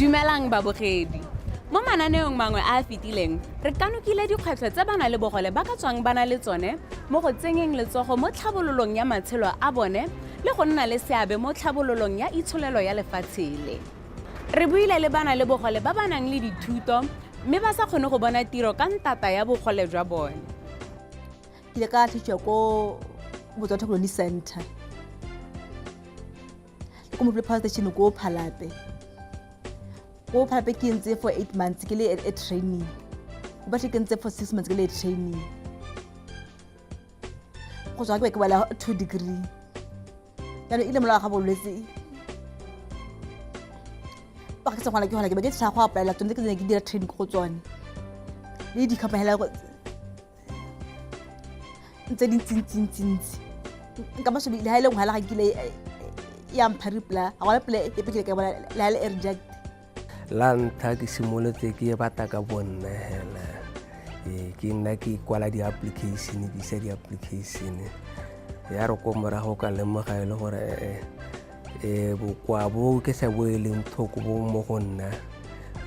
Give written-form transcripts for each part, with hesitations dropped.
Dumelang babogedi. Mo mananeong mangwe a fitileng, re kanokile dikgwetlho tse bana le bogole ba ka tswang bana le tsone mo go tsenyeng letsogo mo tlhabololong ya matshelo a bone le go nna le seabe mo tlhabololong ya itsholelo ya lefatshe le. Re buile le bana le bogole ba ba nang le dithuto mme ba sa kgone go bona tiro ka ntata ya bogole jwa bone. Ke ile ka tlhitšwa ko Botswana Colony Center. Ko mo power station ko Phalape. Ko Phalape ke ntse for 8 months ke le a training. Ko ba ke ntse for 6 months ke le training. Go tswa ke bala 2 degree. Yana ile mola ga bolwetse. Ba ke tswana ke hola ke ba ke tsa go apply tsone ke ke dira training go tsone. Le di company la go ntse di ntsi. Nka ba se le ha ile ngwa la ga ke le ya mpharipla a wala play e pekile ka bona la le reject la ntha ke simolotse ke bata ka bonna hela ke nna ke kwala di application ke se di application ya re ko morago ka lemoga ile gore bo kwa bo ke se bo ile nthoko bo mo go nna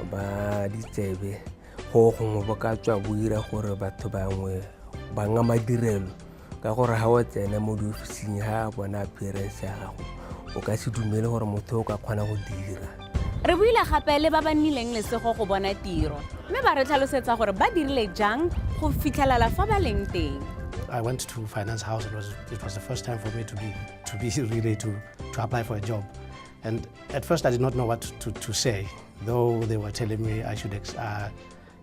ba ditsebe go gongwe ba ka tswa bo ira gore batho bangwe ba nga madirelo ka gore ha o tsena mo diofising ha bona appearance ya gago o ka se dumele gore motho o ka kgona go dira. Re buile gape le ba ba nnileng lesego go bona tiro mme ba re tlhalosetsa gore ba dirile jang go fitlhelela fa ba leng teng. I went to Finance House. It was the first time for me to apply for a job, and at first I did not know what to say. Though they were telling me I should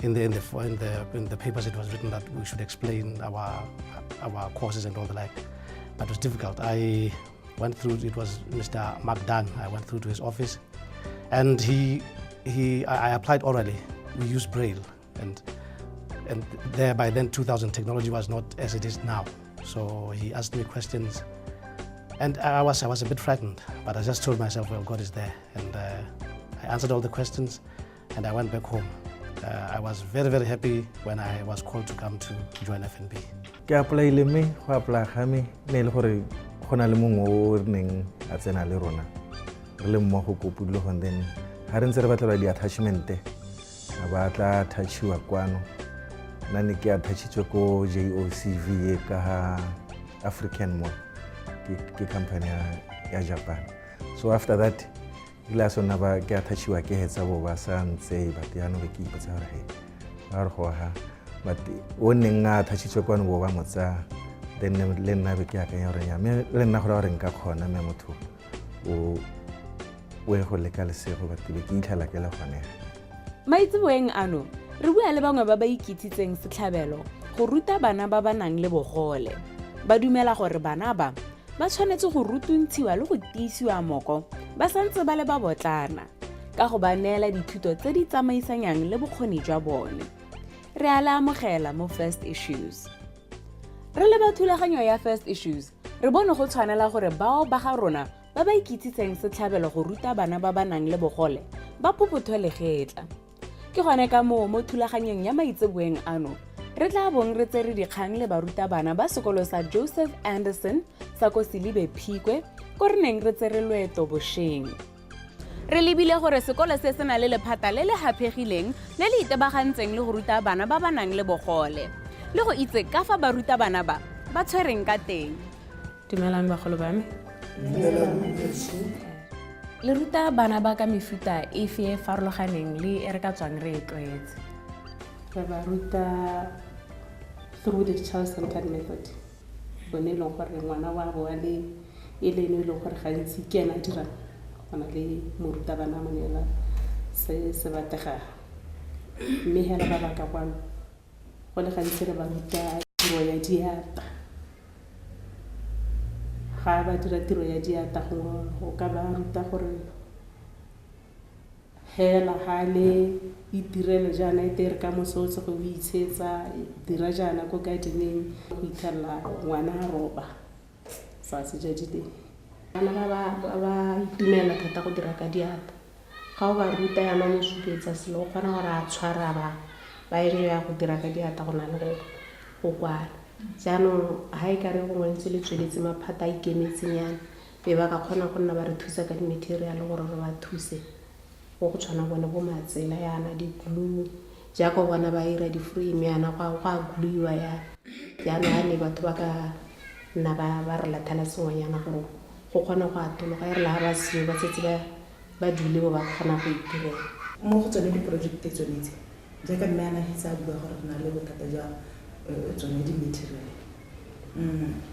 in the papers it was written that we should explain our courses and all the like, but it was difficult. I went through. It was Mr. Mark Dunn. I went through to his office, and I applied orally. We used Braille, and there by then 2000 technology was not as it is now. So he asked me questions, and I was a bit frightened, but I just told myself, well, God is there, and I answered all the questions, and I went back home. I was very, very happy when I was called to come to join FNB. Ke apply le me go apply ga me ne le gore gona le mongwe o reng a tsena le rona re le mmo go kopudile go then ha re ntse re batla di attachment a ba tla attachwa kwano nane ke attachitswe ko JOCV ka ha African Mall ke company ya Japan. So after that ila sona ba ke attachwa ke hetsa bo ba sa ntse ba tiano be ke ipotsa gore he ba re go ha but o neng a attachitswe kwano bo ba motsa then le nna be ke akanya gore ya me le nna gore nka khona me motho o go leka le sego ba ke itlhala ke la gone. Maitseboeng ano re bua le bangwe ba ba ikitsitseng setlhabelo go ruta bana ba ba nang le bogole. Ba dumela gore bana ba tshwanetse go rutuntshiwa le go tiisiwa moko ba santse ba le ba botlana ka go ba neela dithuto tse di tsamaisanyang le bokgoni jwa bone. Re a le amogela mo First Issues. Re le ba thulaganyo ya First Issues re bone go tshwanela gore bao ba ga rona ba ba ikitsitseng setlhabelo go ruta bana ba ba nang le bogole ba phopotho legetla. Ke gone ka mo thulaganyong ya maitseboeng ano re tla bong re tsere dikgang le baruta bana ba sekolo sa Joseph Anderson sa ko Silibe Phikwe ko re neng re tsere loeto bošeng. Re lebile gore sekolo se se na le lephata le le hapegileng le le itebagantseng le go ruta bana ba ba nang le bogole le go itse ka fa baruta bana ba tshwereng ka teng. Dumelang bagolo ba me. Le ruta bana ba ka mefuta efe e farologaneng le e re ka tswang re e tlwaetse. Re ba ruta through the child-centered method. Bone e leng gore ngwana wa bo a le e le eno e leng gore gantsi ke ena dirang go na le morutabana a monela se batega. Mme hela ba baka kwano go le gantsi re ba ruta tiro ya diata. Ga ba dira tiro ya diata go ka ba ruta gore hela ha le itirelo jana e tere ka mosotse go itshetsa dira jana ko gardening go ithalla ngwana a roba sa se jadile. Bana ba itumela thata go dira ka diata. Ga o ba ruta yana mo supetsa selo o kgona gore a tshwara ba ya go dira ka diata go na le go kwala. Jaanong ha e ka re go ngwentse le tsweletse maphata a ikemetseng yana be ba ka kgona go nna ba re thusa ka di-material gore re ba thuse go tshwana bone bo matsela yana di-glue jaaka bona ba ira di-frame yana go a gluiwa yana ga ne batho ba ka nna ba re lathela sengwenyana gore go kgona go atologa e re la ga ba seo ba setse ba dule bo ba kgona go itirela mo go tsone di-project tsone tse jaaka mme ana hetsa bua gore re na le bothata jwa tsone di-material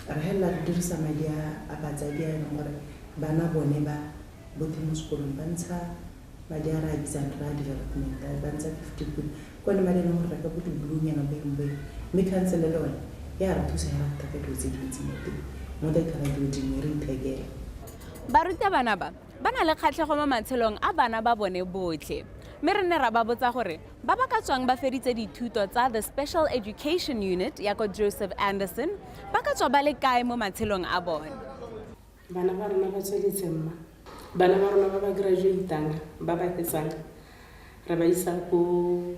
re hela re dirisa madi a batsadi a leng gore bana bone ba bote mo sekolong ba ntsha madi a re a bitsang ra development ba ntsha 50 good ko le madi a leng gore re ka bo di-bluenyana boeng mme council le one ya re thusa ya rata ka dilo tse dintsi mo teng mo da ikara dilo dingwe re ithekela barutabana ba na le kgatlhego mo matshelong a bana ba bone botlhe mme re ne ra ba botsa gore ba ba ka tswang ba feditse dithuto tsa the Special Education Unit ya ko Joseph Anderson ba ka tswa ba le kae mo matshelong a bone. bana ba rona ba tsweletse mma bana ba rona ba ba graduatang ba ba fetsang re ba isa ko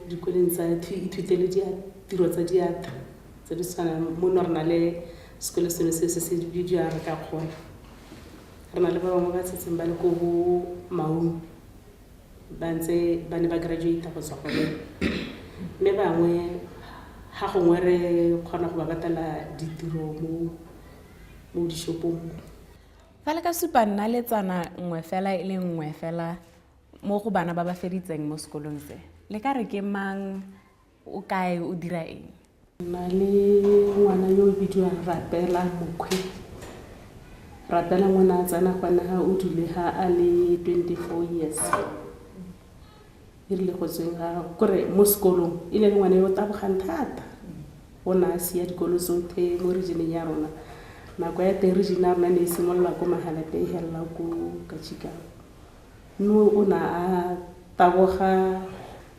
dikoleng tsa ithutele tiro tsa diatla tse di tshwanang mo re na le sekolo seno se se bidiwang ka kgona re na le ba bangwe ba tsetseng ba le ko bo Maun ba ntse ba ne ba graduate go tswa gone mme bangwe ga gongwe re kgona go ba batala ditiro mo dishopong Fa le ka supa nna letsana nngwe fela e le nngwe fela mo go bana ba ba feditseng mo sekolong se le ka re ke mang o kae o dira eng na le ngwana yo o bidiwang Rapela Mokhwe Rapela ngwana a tsena gona ga o dule ga a le 24 years e rile go tseng ga kore mo sekolong e le ngwana yo tabogang thata o na sia dikolo tsotlhe mo regioneng ya rona nako ya teng region ya rona ne e simolola ko Mahalate e helela ko Chicago mme o na a taboga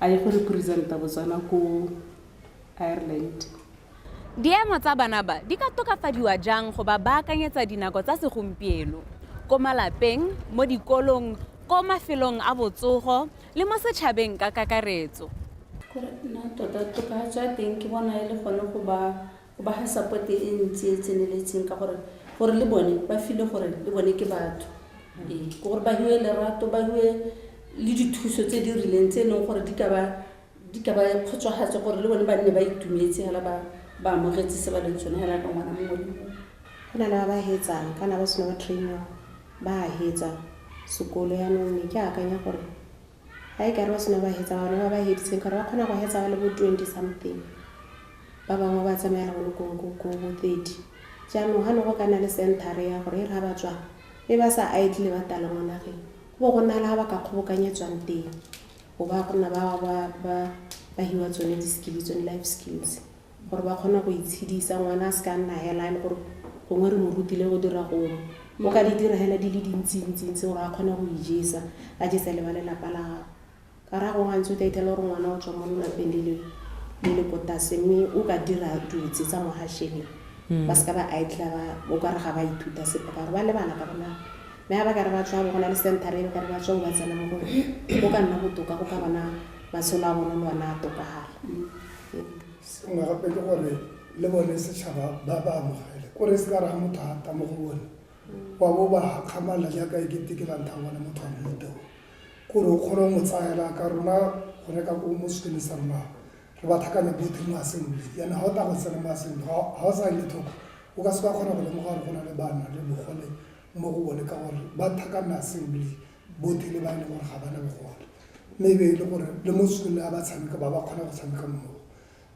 a ye go representa Botswana ko Ireland. Diemo tsa bana ba di ka tokafadiwa jang go ba baakanyetsa dinako tsa segompieno ko malapeng mo dikolong ko mafelong a botsogo le mo setšhabeng ka kakaretso. Nna tota tokafatso teng ke bona e le gone go ba ga support e ntsi e tseneletseng ka gore le bone ba file gore le bone ke batho ke gore ba hiwe lerato ba hiwe le dithuso tse di rileng tse leng gore di ka ba kgotsogatsa gore le bone ba nne ba itumetse hela ba amogetse se ba leng tsone hela ka ngwana mongwe le mongwe go na le ba ba hetsang kana ba sena ba trainiwa ba hetsa sekolo yaanong ne ke akanya gore ga e kare ba sena ba hetsa bana ba ba heditseng kare ba kgona go hetsa ba le bo 20 something ba bangwe ba tsamaela gone ko 30 jaanong ga ne go ka na le centare ya gore e re ga ba tswa e ba sa idle ba tala mo nageng go go nna le ga ba ka kgobokanyetswang teng go ba gona ba hiwa tsone di-skills tsone life skills gore ba kgona go itshedisa ngwana a se ka nna hela le gore gongwe re mo rutile go dira gongwe mo ka di dira hela di le dintsintsi gore a kgone go ijesa a jesa le ba lelapa la gago ka ra go gantse o tla itela gore ngwana o tswa mo lelapeng le le potase mme o ka dira dutse tsa mogašheneng ba se ka ba idla o ka re ga ba ithuta sepe ka gore ba lebala ka bona mme ga ba ka re ba tswa go na le centare ba ka re ba tswa go ba tsena mo gore go ka nna botoka go ka bona matshelo a bone le ona a tokagala sengwe gape ke gore le bone setšhaba ba amogele kore se ka raga motho ata mo go bone wa bo ba kgamala jaaka e kete ke lantha bone motho a mmoteo kore o kgone mo tsaela ka rona gone ka ko mo sekolong sa rona re ba thakanya botlhe mo assembly yana ga o ta go tsena mo assembly ga o sa ile thoko o ka se ka kgona go lemoga gore go na le bana le bogole mo go bone ka gore ba thakana assembly botlhe le ba e le gore ga bana bogole mme e be e le gore le mo sekolong a ba tshameka ba kgona go tshameka mmogo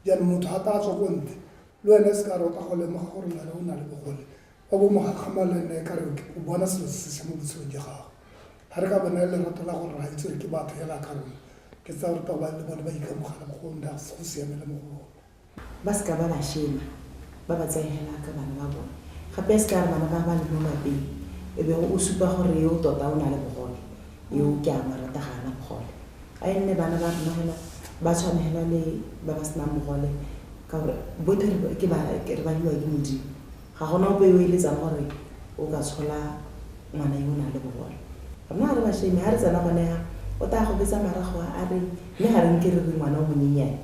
jaanong motho ga ta tswa ko ntle le wena se ka re o ta go lemoga gore ngwana o na le bogole wa bo mogakgamalene e kare o bona selo se se mo botshelong jwa gago ga re ka bona le lerato la gore ga itse re ke batho hela ka rona ke tsa gore ba le bone ba ikamogela mo go nda go siamela mo go bone ba se ka ba ba shema ba ba tsaela ka bana ba bone gape se ka re bana ba ba le mo mapeng e be o supa gore yo tota o na le bogole yo ke a marata ga ana bogole a enne bana ba rona hela ba tshwanela le ba ba sena mogole ka gore botlhe ke ba re ba diwa ke modimo ga gona ope yo eletsang gore o ka tshola ngwana yo o na le bogole rona re ba sheme ga re tsena gone ya o ta go betsa marago a re mme ga re nke re re ngwana o monyenyane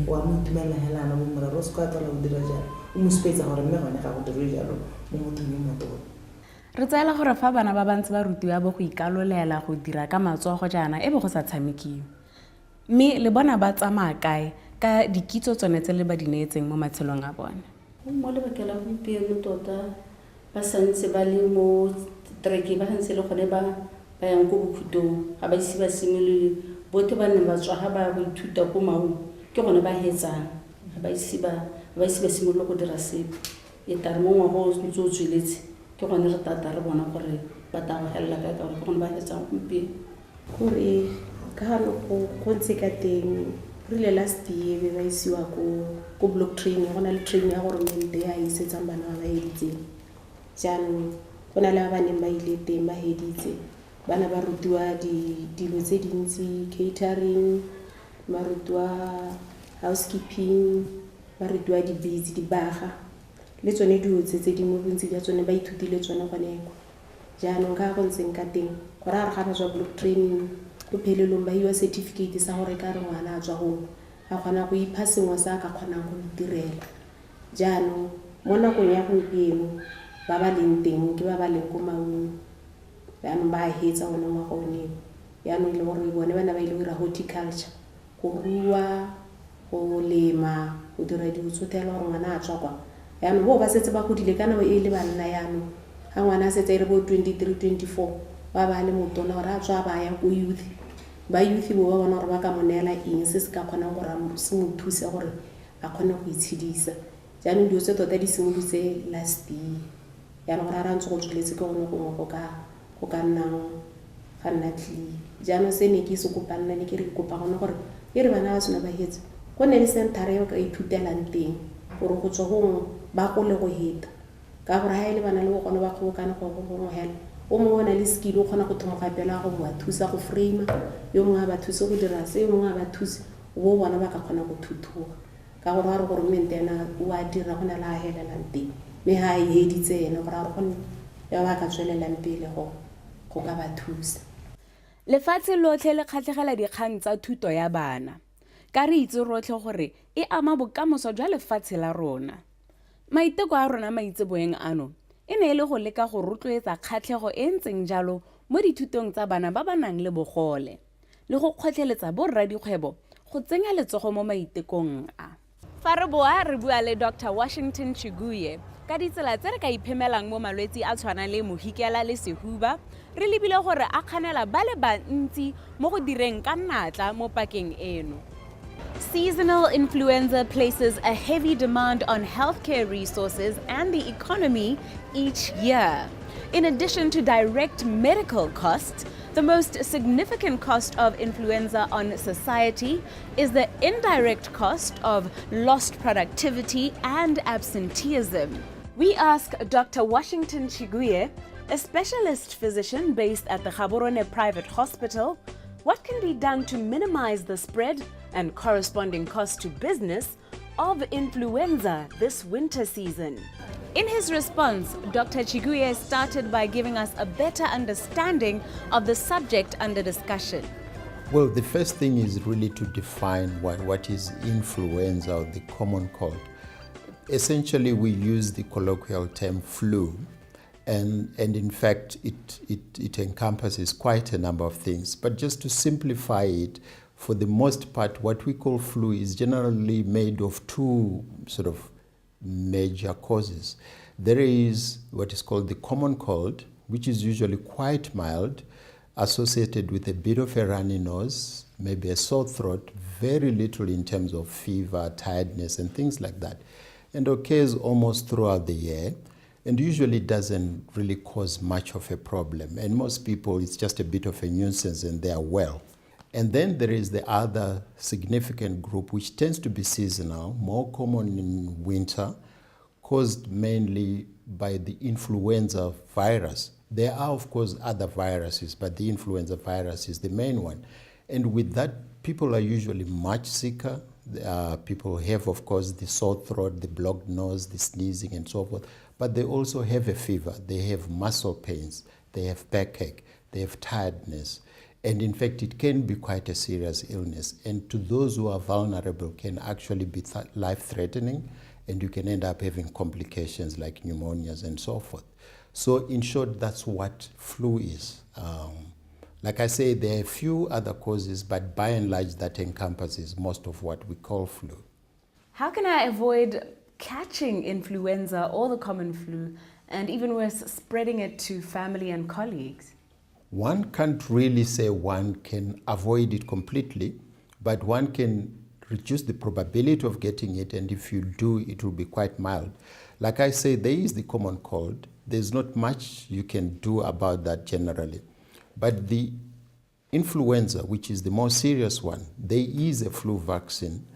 wa mo itumelela helana mo morero o se ka tola go dira jalo o mo supetsa gore mme gone ga go dire jalo mo mothong yo motona re tsaela gore fa bana ba bantse ba rutiwa bo go ikalolela go dira ka matsogo jaana e be go sa tshamekiwe mme le bona ba tsamaya kae ka dikitso tsone tse le ba di neetseng mo matshelong a bone. Mo lebakela gompieno tota ba santse ba le mo treke ba santse le gone ba yang ko bokhutong ga ba ise ba simolole bote ba nne ba tswa ga ba go ithuta ko maungo ke gone ba hetsang ga ba ise ba simolole go dira sepe e tare mo ngwago o ntse o tsweletse ke gone re tata re bona gore ba tagogelela ka gore ke gone ba hetsang gompieno gore ka gano go ntse ka teng rile last year be ba isiwa ko block training go na le training ya goromente ya isetsang bana ba ba editseng jaanong go na le ba baneng ba ile teng ba heditse bana ba rutiwa dilo tse dintsi catering ba rutiwa housekeeping ba rutiwa di-beads dibaga le tsone dilo tse dingwe bontsi bja tsone ba ithutile tsone goneko jaanong ka go ntseng ka teng go ra re ga ba tswa block training go phelelong ba iwa certificate sa gore ka re ngwana a tswa go a kgona go ipha sengwe sa ka kgonang go itirela jaanong mo nakong ya gompieno ba ba leng teng ke ba ba leng ko maungo jaanong ba hetsa gone ngwaga oneo jaanong e le gore bone bana ba ile go dira horticulture go rua go lema go dira ditsothela gore ngwana a tswa kwa jaanong bo ba setse ba godile ka nako e le banna jaanong ga ngwana a setse e re bo 23-24 ba ba le motona gore a tswa ba ya ko youth ba youth bo ba bona gore ba ka mo neela eng se se ka kgonang gore se mo thuse gore a kgone go itshedisa jaanong dio tse tota di simolotse last year jaanong gore a rantse go tsweletse ke gone gongwe go ka nnang ga nna tlile jaanong se ne ke se kopa nna ne ke re kopa gone gore e re bana ba sona ba hetse go ne le centara e ka ithutelang teng gore go tswa gongwe ba go le go heta ka gore ha ile bana le go gone ba kgobokana go go hela o mongwe o na le skill o kgona go thomoga pela go ba thusa go frame yo mongwe a ba thuse go dira se yo mongwe a ba thuse bo bona ba ka kgona go thuthuga ka gore ga re gore mente ena o a dira go na le a helelang teng mme ha e heditse ena gore a re gone ya ba ka tswelelang pele go ka ba thusa. Lefatshe lotlhe le kgatlhegela dikgang tsa thuto ya bana ka re itse rotlhe gore e ama bokamoso jwa lefatshe la rona. Maiteko a rona maitseboeng ano e ne e le go leka go rotloetsa kgatlhego e ntseng jalo mo dithutong tsa bana ba ba nang le bogole le go kgotlheletsa borradikgwebo go tsenya letsogo mo maitekong a. Fa re boa re bua le Dr. Washington Chiguye ka ditsela tse re ka iphemelang mo malwetse a tshwana le mohikela le sehuba re lebile gore a kganela ba le bantsi mo go direng ka natla mo pakeng eno. Seasonal influenza places a heavy demand on healthcare resources and the economy each year. In addition to direct medical costs, the most significant cost of influenza on society is the indirect cost of lost productivity and absenteeism. We ask Dr. Washington Chiguye, a specialist physician based at the Gaborone Private Hospital, what can be done to minimize the spread and corresponding cost to business of influenza this winter season. In his response, Dr. Chiguye started by giving us a better understanding of the subject under discussion. Well, the first thing is really to define what is influenza or the common cold. Essentially, we use the colloquial term flu, and in fact, it encompasses quite a number of things. But just to simplify it, for the most part, what we call flu is generally made of two sort of major causes. There is what is called the common cold, which is usually quite mild, associated with a bit of a runny nose, maybe a sore throat, very little in terms of fever, tiredness, and things like that, and occurs almost throughout the year, and usually doesn't really cause much of a problem. And most people, it's just a bit of a nuisance and they are well. And then there is the other significant group, which tends to be seasonal, more common in winter, caused mainly by the influenza virus. There are, of course, other viruses, but the influenza virus is the main one. And with that, people are usually much sicker. People have, of course, the sore throat, the blocked nose, the sneezing, and so forth. But they also have a fever. They have muscle pains. They have backache. They have tiredness. And in fact, it can be quite a serious illness. And to those who are vulnerable, can actually be life-threatening, and you can end up having complications like pneumonias and so forth. So in short, that's what flu is. Like I say, there are a few other causes, but by and large, that encompasses most of what we call flu. How can I avoid catching influenza or the common flu, and even worse, spreading it to family and colleagues? One can't really say one can avoid it completely, but one can reduce the probability of getting it, and if you do, it will be quite mild. Like I say, there is the common cold. There's not much you can do about that generally. But the influenza, which is the more serious one, there is a flu vaccine,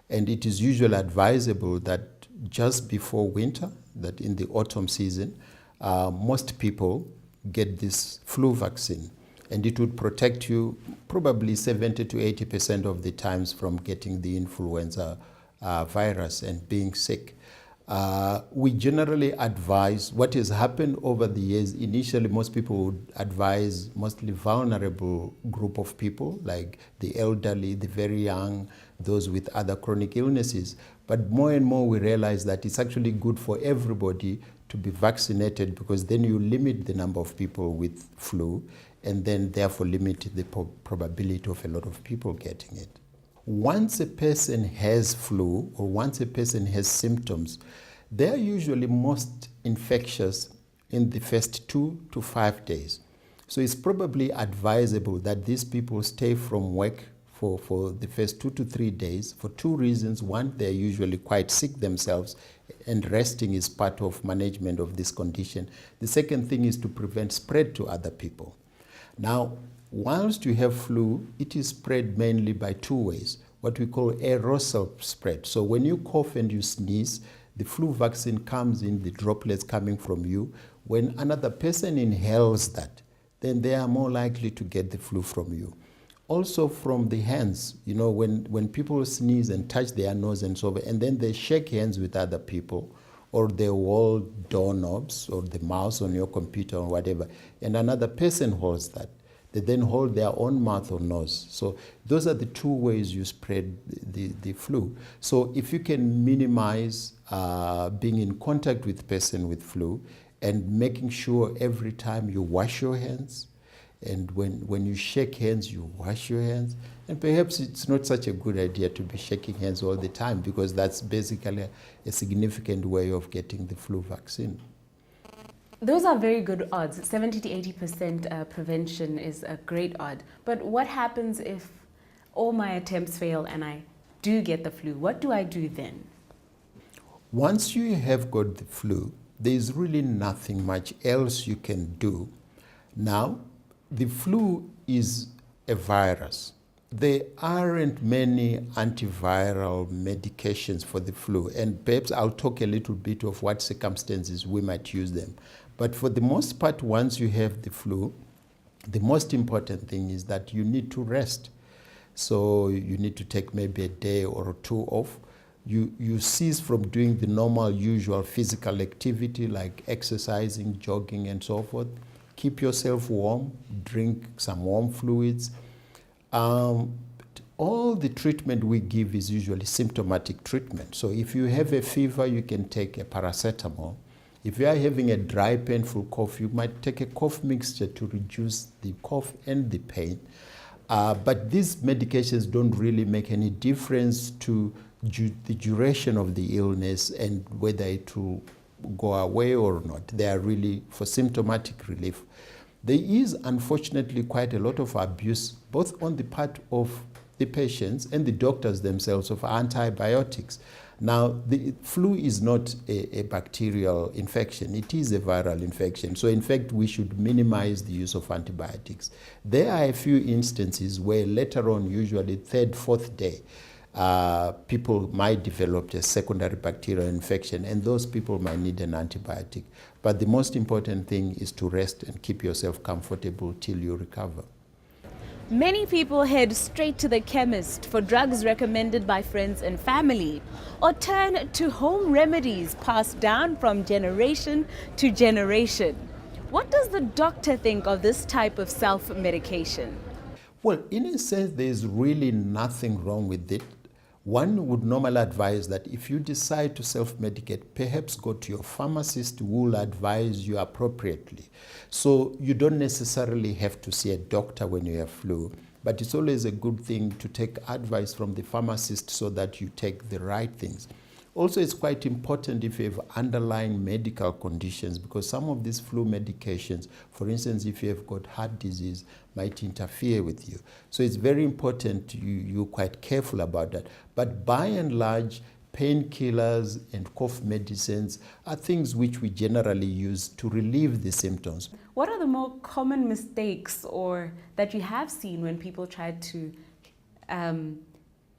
and it is usually advisable that just before winter, that in the autumn season, most people get this flu vaccine, and it would protect you probably 70 to 80% of the times from getting the influenza virus and being sick. We generally advise, what has happened over the years, initially most people would advise mostly vulnerable group of people, like the elderly, the very young, those with other chronic illnesses. But more and more we realize that it's actually good for everybody to be vaccinated, because then you limit the number of people with flu, and then therefore limit the probability of a lot of people getting it. Once a person has flu, or once a person has symptoms, they are usually most infectious in the first 2 to 5 days. So it's probably advisable that these people stay from work for the first 2 to 3 days for two reasons. One, they're usually quite sick themselves, and resting is part of management of this condition. The second thing is to prevent spread to other people. Now, whilst you have flu, it is spread mainly by two ways, what we call aerosol spread. So when you cough and you sneeze, the flu vaccine comes in, the droplets coming from you. When another person inhales that, then they are more likely to get the flu from you. Also from the hands, you know, when people sneeze and touch their nose and so on, and then they shake hands with other people, or they hold doorknobs or the mouse on your computer or whatever, and another person holds that, they then hold their own mouth or nose. So those are the two ways you spread the flu. So if you can minimize being in contact with person with flu, and making sure every time you wash your hands, and when you shake hands, you wash your hands. And perhaps it's not such a good idea to be shaking hands all the time, because that's basically a significant way of getting the flu vaccine. Those are very good odds. 70 to 80% prevention is a great odd. But what happens if all my attempts fail and I do get the flu? What do I do then? Once you have got the flu, there's really nothing much else you can do. Now, the flu is a virus. There aren't many antiviral medications for the flu, and perhaps I'll talk a little bit of what circumstances we might use them. But for the most part, once you have the flu, the most important thing is that you need to rest. So you need to take maybe a day or two off. You cease from doing the normal, usual physical activity like exercising, jogging, and so forth. Keep yourself warm, drink some warm fluids. All the treatment we give is usually symptomatic treatment. So if you have a fever, you can take a paracetamol. If you are having a dry, painful cough, you might take a cough mixture to reduce the cough and the pain. But these medications don't really make any difference to the duration of the illness and whether it will go away or not. They are really for symptomatic relief. There is unfortunately quite a lot of abuse, both on the part of the patients and the doctors themselves, of antibiotics. Now, the flu is not a bacterial infection, it is a viral infection. So in fact, we should minimize the use of antibiotics. There are a few instances where later on, usually third, fourth day, people might develop a secondary bacterial infection, and those people might need an antibiotic. But the most important thing is to rest and keep yourself comfortable till you recover. Many people head straight to the chemist for drugs recommended by friends and family, or turn to home remedies passed down from generation to generation. What does the doctor think of this type of self-medication? Well, in a sense, there's really nothing wrong with it. One would normally advise that if you decide to self-medicate, perhaps go to your pharmacist who will advise you appropriately. So you don't necessarily have to see a doctor when you have flu, but it's always a good thing to take advice from the pharmacist so that you take the right things. Also, it's quite important if you have underlying medical conditions, because some of these flu medications, for instance, if you have got heart disease, might interfere with you. So it's very important you're quite careful about that. But by and large, painkillers and cough medicines are things which we generally use to relieve the symptoms. What are the more common mistakes or that you have seen when people try to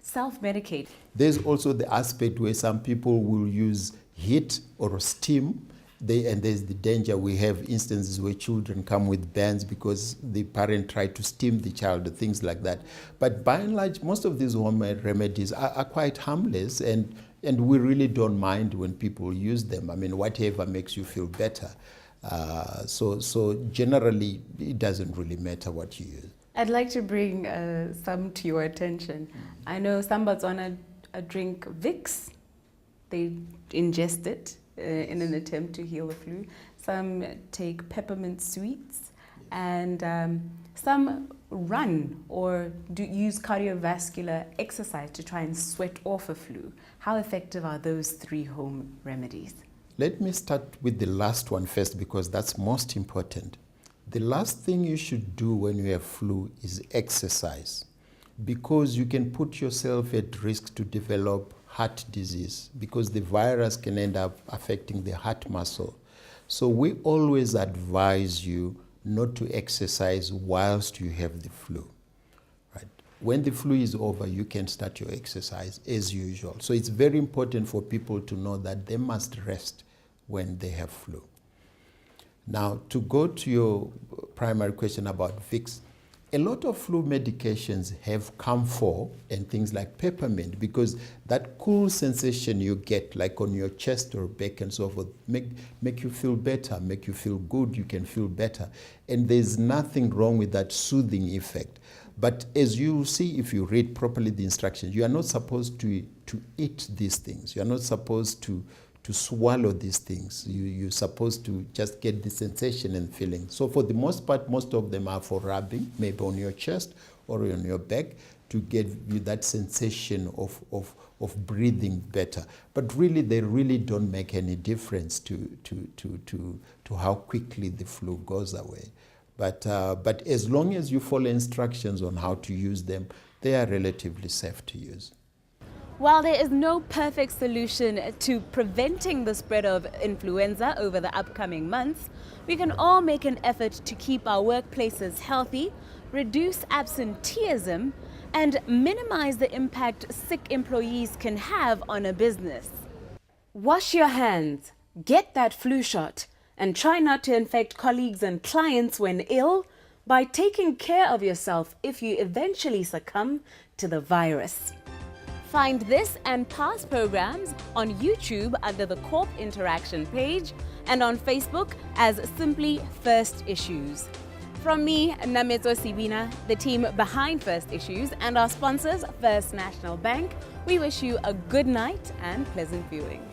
self-medicate? There's also the aspect where some people will use heat or steam. And there's the danger. We have instances where children come with burns because the parent tried to steam the child, or things like that. But by and large, most of these home remedies are quite harmless, and we really don't mind when people use them. I mean, whatever makes you feel better. So generally, it doesn't really matter what you use. I'd like to bring some to your attention. I know some Botswana drink Vicks. They ingest it in an attempt to heal the flu. Some take peppermint sweets, and some run or use cardiovascular exercise to try and sweat off a flu. How effective are those 3 home remedies? Let me start with the last one first, because that's most important. The last thing you should do when you have flu is exercise, because you can put yourself at risk to develop heart disease, because the virus can end up affecting the heart muscle. So we always advise you not to exercise whilst you have the flu. Right? When the flu is over, you can start your exercise as usual. So it's very important for people to know that they must rest when they have flu. Now, to go to your primary question about Vicks, a lot of flu medications have camphor and things like peppermint, because that cool sensation you get, like on your chest or back and so forth, make you feel better, make you feel good, you can feel better. And there's nothing wrong with that soothing effect. But as you see, if you read properly the instructions, you are not supposed to eat these things. You are not supposed to swallow these things. You're supposed to just get the sensation and feeling. So for the most part, most of them are for rubbing, maybe on your chest or on your back, to give you that sensation of breathing better. But really, they really don't make any difference to how quickly the flu goes away. But as long as you follow instructions on how to use them, they are relatively safe to use. While there is no perfect solution to preventing the spread of influenza over the upcoming months, we can all make an effort to keep our workplaces healthy, reduce absenteeism, and minimize the impact sick employees can have on a business. Wash your hands, get that flu shot, and try not to infect colleagues and clients when ill by taking care of yourself if you eventually succumb to the virus. Find this and past programs on YouTube under the Corp Interaction page and on Facebook as simply First Issues. From me, Nametso Sibina, the team behind First Issues, and our sponsors, First National Bank, we wish you a good night and pleasant viewing.